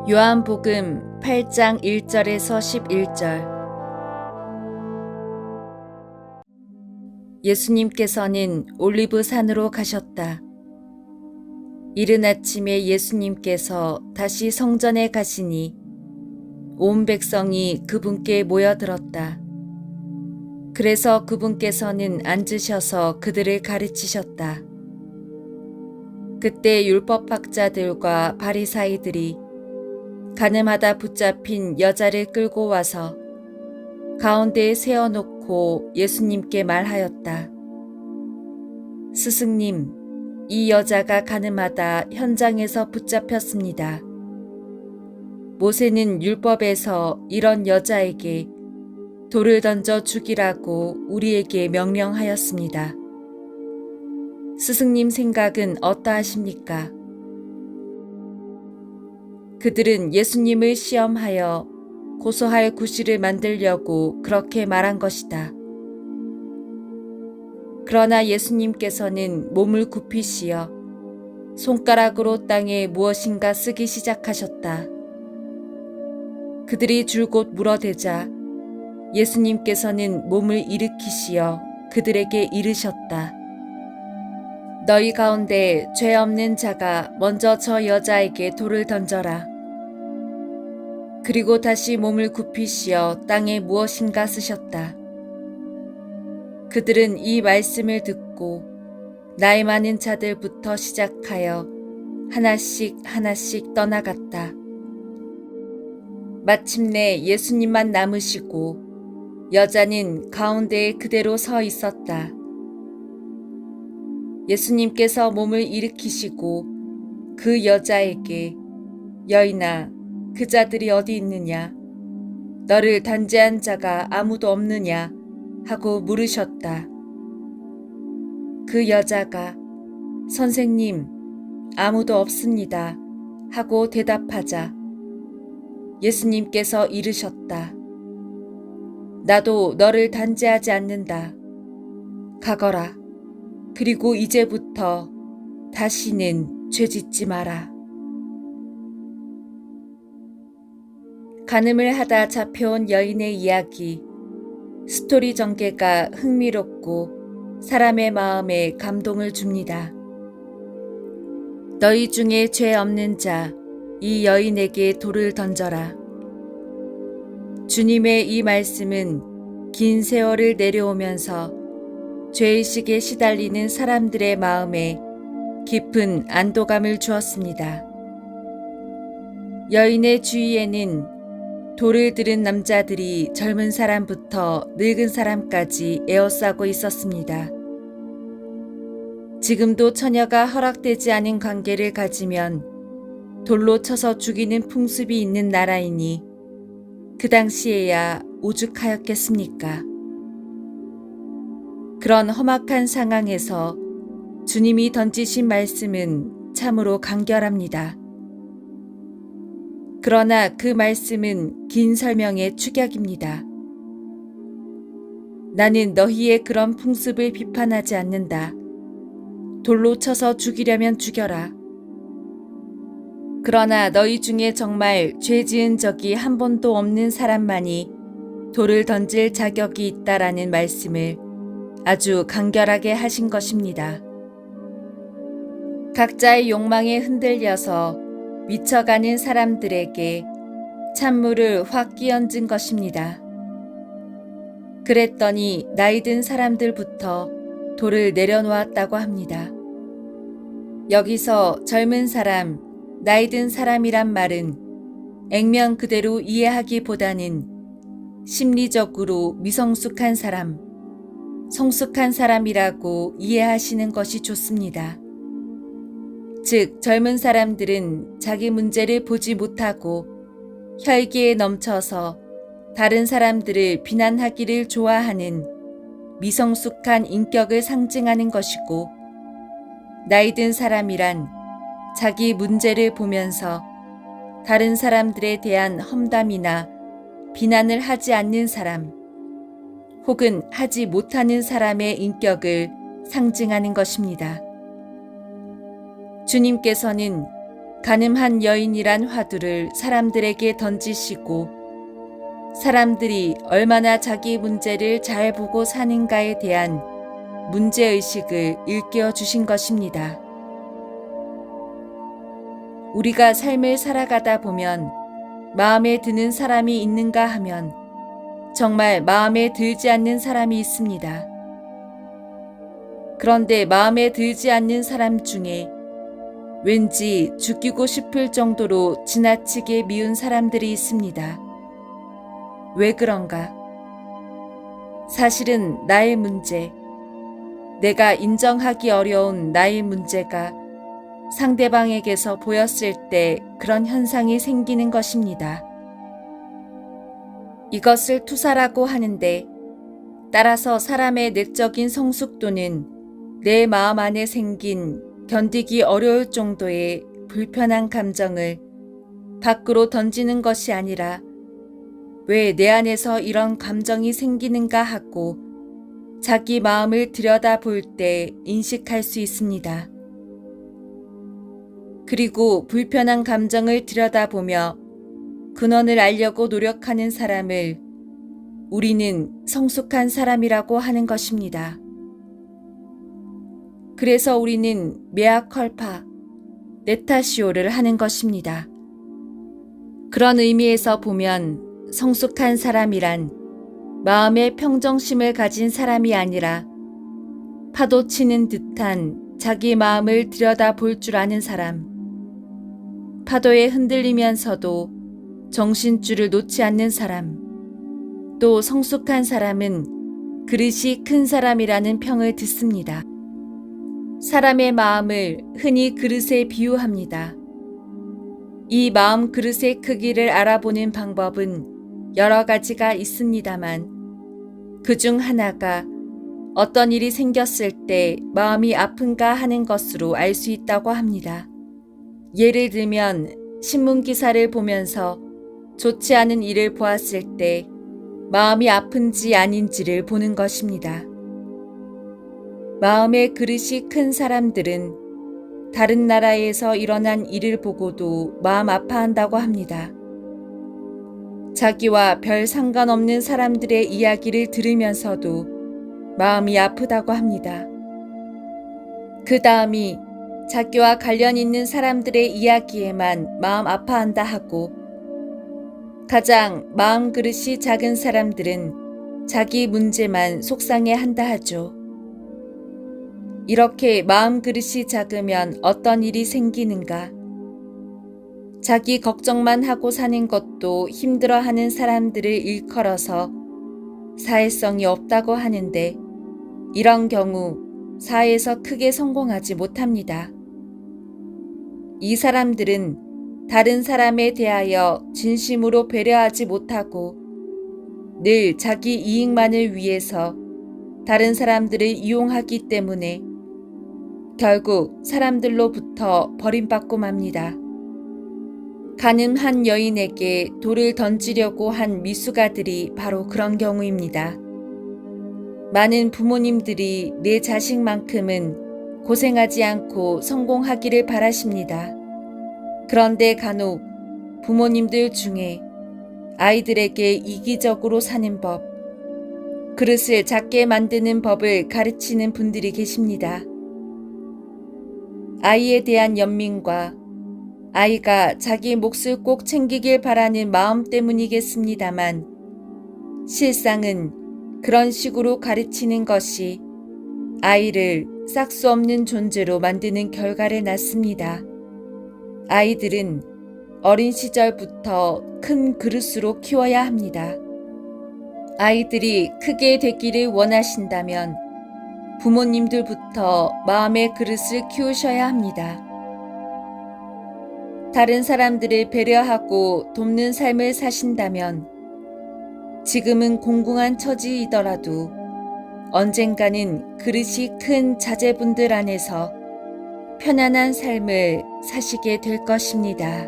요한복음 8장 1절에서 11절. 예수님께서는 올리브 산으로 가셨다. 이른 아침에 예수님께서 다시 성전에 가시니 온 백성이 그분께 모여들었다. 그래서 그분께서는 앉으셔서 그들을 가르치셨다. 그때 율법학자들과 바리사이들이 가늠하다 붙잡힌 여자를 끌고 와서 가운데에 세워놓고 예수님께 말하였다. 스승님, 이 여자가 가늠하다 현장에서 붙잡혔습니다. 모세는 율법에서 이런 여자에게 돌을 던져 죽이라고 우리에게 명령하였습니다. 스승님 생각은 어떠하십니까? 그들은 예수님을 시험하여 고소할 구실을 만들려고 그렇게 말한 것이다. 그러나 예수님께서는 몸을 굽히시어 손가락으로 땅에 무엇인가 쓰기 시작하셨다. 그들이 줄곧 물어대자 예수님께서는 몸을 일으키시어 그들에게 이르셨다. 너희 가운데 죄 없는 자가 먼저 저 여자에게 돌을 던져라. 그리고 다시 몸을 굽히시어 땅에 무엇인가 쓰셨다. 그들은 이 말씀을 듣고 나이 많은 자들부터 시작하여 하나씩 떠나갔다. 마침내 예수님만 남으시고 여자는 가운데에 그대로 서 있었다. 예수님께서 몸을 일으키시고 그 여자에게 여인아, 그 자들이 어디 있느냐? 너를 단죄한 자가 아무도 없느냐? 하고 물으셨다. 그 여자가 선생님, 아무도 없습니다. 하고 대답하자 예수님께서 이르셨다. 나도 너를 단죄하지 않는다. 가거라. 그리고 이제부터 다시는 죄짓지 마라. 간음을 하다 잡혀온 여인의 이야기. 스토리 전개가 흥미롭고 사람의 마음에 감동을 줍니다. 너희 중에 죄 없는 자, 이 여인에게 돌을 던져라. 주님의 이 말씀은 긴 세월을 내려오면서 죄의식에 시달리는 사람들의 마음에 깊은 안도감을 주었습니다. 여인의 주위에는 돌을 들은 남자들이 젊은 사람부터 늙은 사람까지 에워싸고 있었습니다. 지금도 처녀가 허락되지 않은 관계를 가지면 돌로 쳐서 죽이는 풍습이 있는 나라이니 그 당시에야 오죽하였겠습니까? 그런 험악한 상황에서 주님이 던지신 말씀은 참으로 간결합니다. 그러나 그 말씀은 긴 설명의 축약입니다. 나는 너희의 그런 풍습을 비판하지 않는다. 돌로 쳐서 죽이려면 죽여라. 그러나 너희 중에 정말 죄 지은 적이 한 번도 없는 사람만이 돌을 던질 자격이 있다라는 말씀을 아주 간결하게 하신 것입니다. 각자의 욕망에 흔들려서 미쳐가는 사람들에게 찬물을 확 끼얹은 것입니다. 그랬더니 나이 든 사람들부터 돌을 내려놓았다고 합니다. 여기서 젊은 사람, 나이 든 사람이란 말은 액면 그대로 이해하기보다는 심리적으로 미성숙한 사람, 성숙한 사람이라고 이해하시는 것이 좋습니다. 즉, 젊은 사람들은 자기 문제를 보지 못하고 혈기에 넘쳐서 다른 사람들을 비난하기를 좋아하는 미성숙한 인격을 상징하는 것이고, 나이 든 사람이란 자기 문제를 보면서 다른 사람들에 대한 험담이나 비난을 하지 않는 사람, 혹은 하지 못하는 사람의 인격을 상징하는 것입니다. 주님께서는 가늠한 여인이란 화두를 사람들에게 던지시고 사람들이 얼마나 자기 문제를 잘 보고 사는가에 대한 문제의식을 일깨워 주신 것입니다. 우리가 삶을 살아가다 보면 마음에 드는 사람이 있는가 하면 정말 마음에 들지 않는 사람이 있습니다. 그런데 마음에 들지 않는 사람 중에 왠지 죽이고 싶을 정도로 지나치게 미운 사람들이 있습니다. 왜 그런가? 사실은 나의 문제, 내가 인정하기 어려운 나의 문제가 상대방에게서 보였을 때 그런 현상이 생기는 것입니다. 이것을 투사라고 하는데, 따라서 사람의 내적인 성숙도는 내 마음 안에 생긴 견디기 어려울 정도의 불편한 감정을 밖으로 던지는 것이 아니라 왜 내 안에서 이런 감정이 생기는가 하고 자기 마음을 들여다볼 때 인식할 수 있습니다. 그리고 불편한 감정을 들여다보며 근원을 알려고 노력하는 사람을 우리는 성숙한 사람이라고 하는 것입니다. 그래서 우리는 메아 컬파, 네타시오를 하는 것입니다. 그런 의미에서 보면 성숙한 사람이란 마음의 평정심을 가진 사람이 아니라 파도치는 듯한 자기 마음을 들여다볼 줄 아는 사람, 파도에 흔들리면서도 정신줄을 놓지 않는 사람, 또 성숙한 사람은 그릇이 큰 사람이라는 평을 듣습니다. 사람의 마음을 흔히 그릇에 비유합니다. 이 마음 그릇의 크기를 알아보는 방법은 여러 가지가 있습니다만 그중 하나가 어떤 일이 생겼을 때 마음이 아픈가 하는 것으로 알 수 있다고 합니다. 예를 들면 신문 기사를 보면서 좋지 않은 일을 보았을 때 마음이 아픈지 아닌지를 보는 것입니다. 마음의 그릇이 큰 사람들은 다른 나라에서 일어난 일을 보고도 마음 아파한다고 합니다. 자기와 별 상관없는 사람들의 이야기를 들으면서도 마음이 아프다고 합니다. 그 다음이 자기와 관련 있는 사람들의 이야기에만 마음 아파한다 하고, 가장 마음 그릇이 작은 사람들은 자기 문제만 속상해한다 하죠. 이렇게 마음 그릇이 작으면 어떤 일이 생기는가? 자기 걱정만 하고 사는 것도 힘들어하는 사람들을 일컬어서 사회성이 없다고 하는데, 이런 경우 사회에서 크게 성공하지 못합니다. 이 사람들은 다른 사람에 대하여 진심으로 배려하지 못하고 늘 자기 이익만을 위해서 다른 사람들을 이용하기 때문에 결국 사람들로부터 버림받고 맙니다. 가늠한 여인에게 돌을 던지려고 한 미숙아들이 바로 그런 경우입니다. 많은 부모님들이 내 자식만큼은 고생하지 않고 성공하기를 바라십니다. 그런데 간혹 부모님들 중에 아이들에게 이기적으로 사는 법, 그릇을 작게 만드는 법을 가르치는 분들이 계십니다. 아이에 대한 연민과 아이가 자기 몫을 꼭 챙기길 바라는 마음 때문이겠습니다만, 실상은 그런 식으로 가르치는 것이 아이를 싹 수 없는 존재로 만드는 결과를 낳습니다. 아이들은 어린 시절부터 큰 그릇으로 키워야 합니다. 아이들이 크게 되기를 원하신다면 부모님들부터 마음의 그릇을 키우셔야 합니다. 다른 사람들을 배려하고 돕는 삶을 사신다면 지금은 공공한 처지이더라도 언젠가는 그릇이 큰 자제분들 안에서 편안한 삶을 사시게 될 것입니다.